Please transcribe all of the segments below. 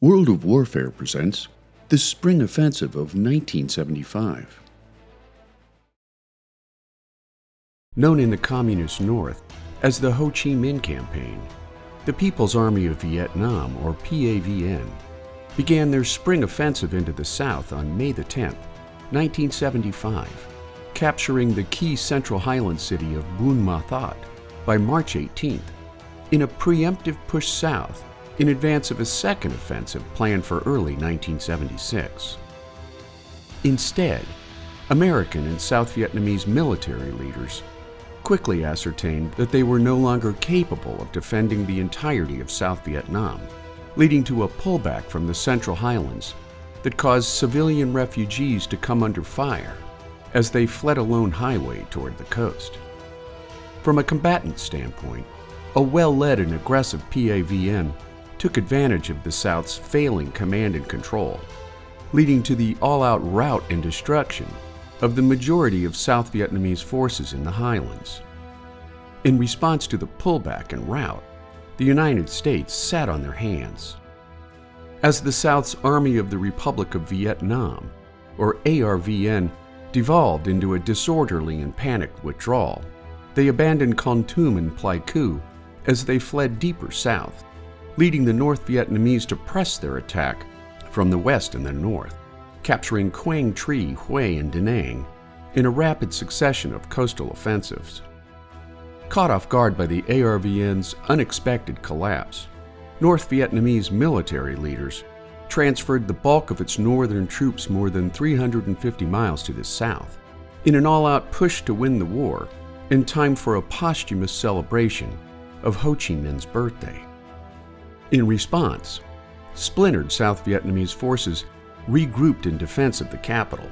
World of Warfare presents the Spring Offensive of 1975. Known in the Communist North as the Ho Chi Minh Campaign, the People's Army of Vietnam, or PAVN, began their spring offensive into the South on May 10, 1975, capturing the key Central Highland city of Buôn Ma Thuột by March 18th, in a preemptive push south in advance of a second offensive planned for early 1976. Instead, American and South Vietnamese military leaders quickly ascertained that they were no longer capable of defending the entirety of South Vietnam, leading to a pullback from the Central Highlands that caused civilian refugees to come under fire as they fled a lone highway toward the coast. From a combatant standpoint, a well-led and aggressive PAVN took advantage of the South's failing command and control, leading to the all-out rout and destruction of the majority of South Vietnamese forces in the highlands. In response to the pullback and rout, the United States sat on their hands. As the South's Army of the Republic of Vietnam, or ARVN, devolved into a disorderly and panicked withdrawal, they abandoned Kon Tum and Pleiku as they fled deeper south, leading the North Vietnamese to press their attack from the west and the north, capturing Quang Tri, Hue, and Da Nang in a rapid succession of coastal offensives. Caught off guard by the ARVN's unexpected collapse, North Vietnamese military leaders transferred the bulk of its northern troops more than 350 miles to the south in an all-out push to win the war in time for a posthumous celebration of Ho Chi Minh's birthday. In response, splintered South Vietnamese forces regrouped in defense of the capital,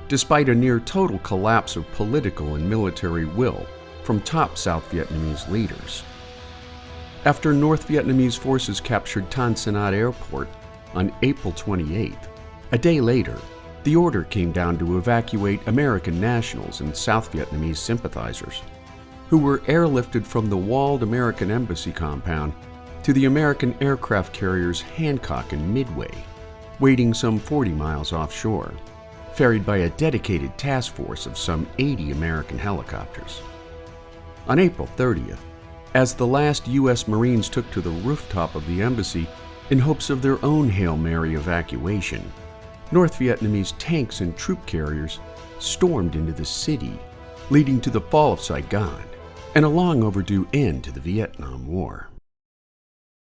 despite a near-total collapse of political and military will from top South Vietnamese leaders. After North Vietnamese forces captured Tan Son Airport on April 28th, a day later, the order came down to evacuate American nationals and South Vietnamese sympathizers, who were airlifted from the walled American embassy compound to the American aircraft carriers Hancock and Midway, waiting some 40 miles offshore, ferried by a dedicated task force of some 80 American helicopters. On April 30th, as the last U.S. Marines took to the rooftop of the embassy in hopes of their own Hail Mary evacuation, North Vietnamese tanks and troop carriers stormed into the city, leading to the fall of Saigon and a long overdue end to the Vietnam War.